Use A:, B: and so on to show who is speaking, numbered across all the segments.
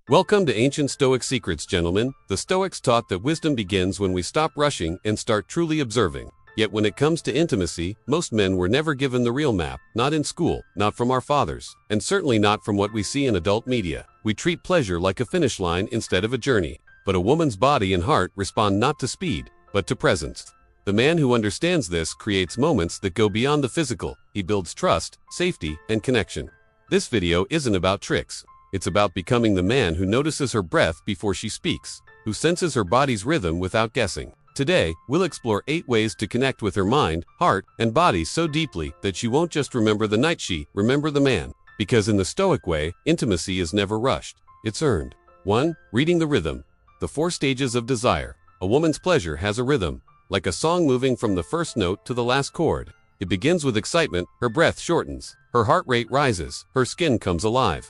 A: Welcome to Ancient Stoic Secrets, gentlemen. The Stoics taught that wisdom begins when we stop rushing and start truly observing. Yet when it comes to intimacy, most men were never given the real map, not in school, not from our fathers, and certainly not from what we see in adult media. We treat pleasure like a finish line instead of a journey. But a woman's body and heart respond not to speed, but to presence. The man who understands this creates moments that go beyond the physical. He builds trust, safety, and connection. This video isn't about tricks. It's about becoming the man who notices her breath before she speaks, who senses her body's rhythm without guessing. Today, we'll explore 8 ways to connect with her mind, heart, and body so deeply that she won't just remember the night she remember the man. Because in the Stoic way, intimacy is never rushed. It's earned. 1. Reading the rhythm. The 4 stages of desire. A woman's pleasure has a rhythm, like a song moving from the first note to the last chord. It begins with excitement, her breath shortens, her heart rate rises, her skin comes alive.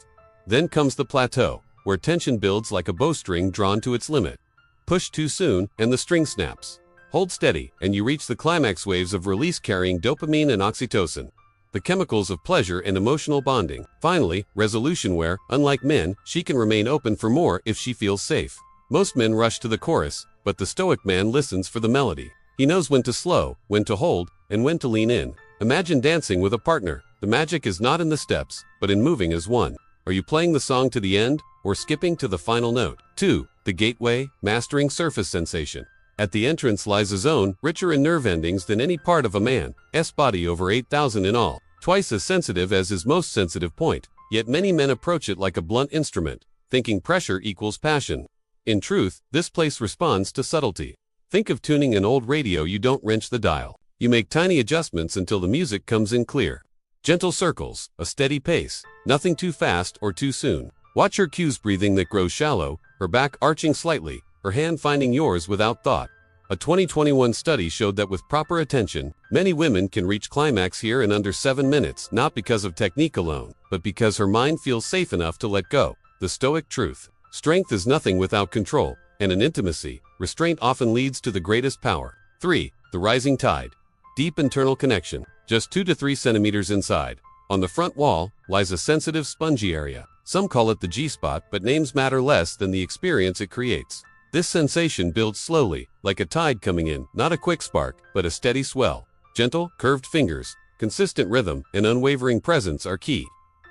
A: Then comes the plateau, where tension builds like a bowstring drawn to its limit. Push too soon, and the string snaps. Hold steady, and you reach the climax waves of release carrying dopamine and oxytocin, the chemicals of pleasure and emotional bonding. Finally, resolution where, unlike men, she can remain open for more if she feels safe. Most men rush to the chorus, but the Stoic man listens for the melody. He knows when to slow, when to hold, and when to lean in. Imagine dancing with a partner. The magic is not in the steps, but in moving as one. Are you playing the song to the end, or skipping to the final note? 2. The gateway, mastering surface sensation. At the entrance lies a zone, richer in nerve endings than any part of a man's body, over 8,000 in all. Twice as sensitive as his most sensitive point. Yet many men approach it like a blunt instrument, thinking pressure equals passion. In truth, this place responds to subtlety. Think of tuning an old radio. You don't wrench the dial. You make tiny adjustments until the music comes in clear. Gentle circles, a steady pace, nothing too fast or too soon. Watch her cues: breathing that grows shallow, her back arching slightly, her hand finding yours without thought. A 2021 study showed that with proper attention, many women can reach climax here in under 7 minutes, not because of technique alone, but because her mind feels safe enough to let go. The Stoic truth. Strength is nothing without control, and in intimacy, restraint often leads to the greatest power. 3. The rising tide. Deep internal connection. Just 2 to 3 centimeters inside, on the front wall, lies a sensitive spongy area. Some call it the G-spot, but names matter less than the experience it creates. This sensation builds slowly, like a tide coming in, not a quick spark, but a steady swell. Gentle, curved fingers, consistent rhythm, and unwavering presence are key.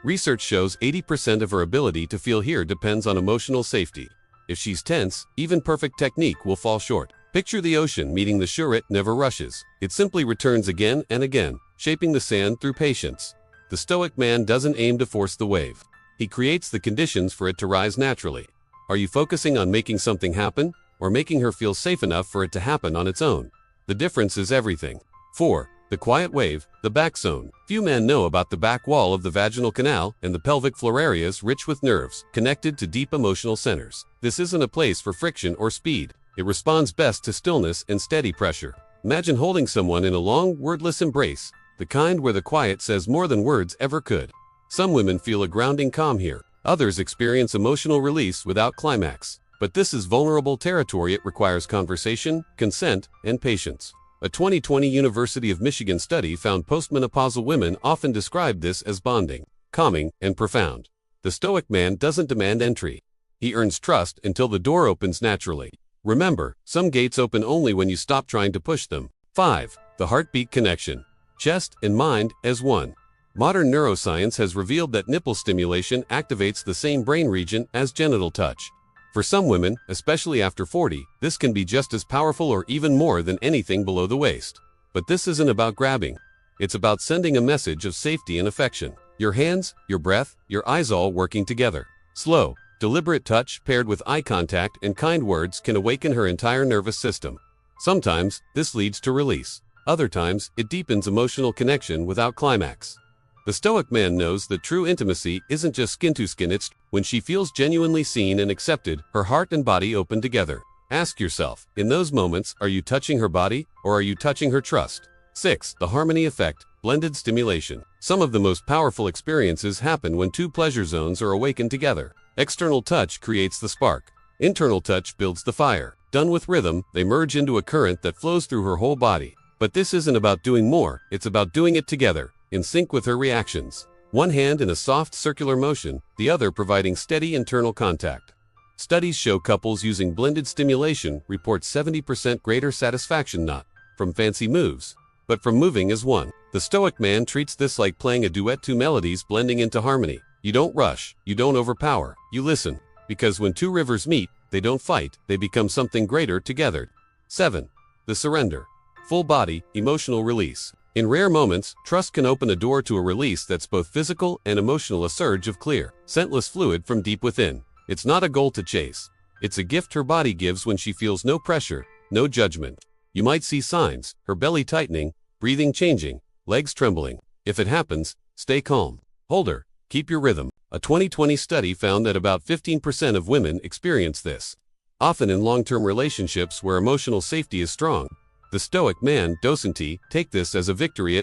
A: Research shows 80% of her ability to feel here depends on emotional safety. If she's tense, even perfect technique will fall short. Picture the ocean meeting the shore. It never rushes. It simply returns again and again, shaping the sand through patience. The Stoic man doesn't aim to force the wave. He creates the conditions for it to rise naturally. Are you focusing on making something happen, or making her feel safe enough for it to happen on its own? The difference is everything. 4. The quiet wave, the back zone. Few men know about the back wall of the vaginal canal and the pelvic floor areas rich with nerves, connected to deep emotional centers. This isn't a place for friction or speed. It responds best to stillness and steady pressure. Imagine holding someone in a long, wordless embrace, the kind where the quiet says more than words ever could. Some women feel a grounding calm here. Others experience emotional release without climax. But this is vulnerable territory. It requires conversation, consent, and patience. A 2020 University of Michigan study found postmenopausal women often described this as bonding, calming, and profound. The Stoic man doesn't demand entry. He earns trust until the door opens naturally. Remember, some gates open only when you stop trying to push them. 5. The heartbeat connection. Chest and mind as one. Modern neuroscience has revealed that nipple stimulation activates the same brain region as genital touch. For some women, especially after 40, this can be just as powerful or even more than anything below the waist. But this isn't about grabbing. It's about sending a message of safety and affection. Your hands, your breath, your eyes all working together. Slow, deliberate touch paired with eye contact and kind words can awaken her entire nervous system. Sometimes, this leads to release. Other times, it deepens emotional connection without climax. The Stoic man knows that true intimacy isn't just skin to skin. It's when she feels genuinely seen and accepted, her heart and body open together. Ask yourself, in those moments, are you touching her body, or are you touching her trust? 6. The harmony effect, blended stimulation. Some of the most powerful experiences happen when 2 pleasure zones are awakened together. External touch creates the spark. Internal touch builds the fire. Done with rhythm, they merge into a current that flows through her whole body. But this isn't about doing more, it's about doing it together, in sync with her reactions. One hand in a soft circular motion, the other providing steady internal contact. Studies show couples using blended stimulation report 70% greater satisfaction not from fancy moves, but from moving as one. The Stoic man treats this like playing a duet, two melodies blending into harmony. You don't rush, you don't overpower, you listen. Because when two rivers meet, they don't fight, they become something greater together. 7. The surrender. Full body, emotional release. In rare moments, trust can open a door to a release that's both physical and emotional, a surge of clear, scentless fluid from deep within. It's not a goal to chase. It's a gift her body gives when she feels no pressure, no judgment. You might see signs, her belly tightening, breathing changing, legs trembling. If it happens, stay calm. Hold her, keep your rhythm. A 2020 study found that about 15% of women experience this, often in long-term relationships where emotional safety is strong. The Stoic man doesn't take this as a victory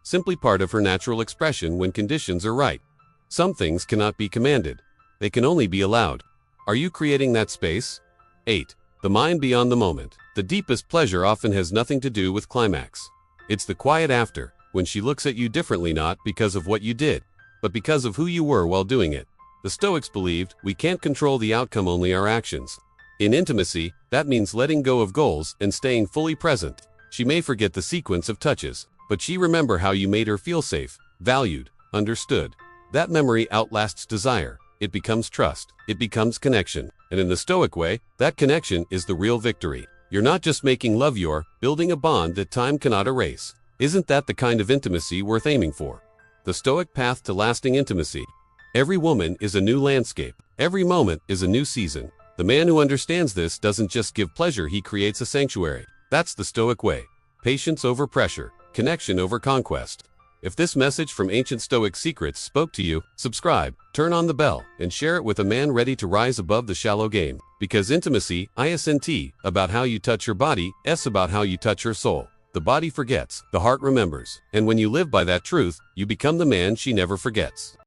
A: simply part of her natural expression when conditions are right. Some things cannot be commanded. They can only be allowed. Are you creating that space? 8. The mind beyond the moment. The deepest pleasure often has nothing to do with climax. It's the quiet after, when she looks at you differently, not because of what you did, but because of who you were while doing it. The Stoics believed we can't control the outcome, only our actions. In intimacy, that means letting go of goals and staying fully present. She may forget the sequence of touches, but she remember how you made her feel safe, valued, understood. That memory outlasts desire. It becomes trust. It becomes connection. And in the Stoic way, that connection is the real victory. You're not just making love, you're building a bond that time cannot erase. Isn't that the kind of intimacy worth aiming for? The Stoic path to lasting intimacy. Every woman is a new landscape. Every moment is a new season. The man who understands this doesn't just give pleasure, he creates a sanctuary. That's the Stoic way. Patience over pressure, connection over conquest. If this message from ancient Stoic secrets spoke to you, subscribe, turn on the bell, and share it with a man ready to rise above the shallow game. Because intimacy isn't about how you touch your body, it's about how you touch her soul. The body forgets, the heart remembers. And when you live by that truth, you become the man she never forgets.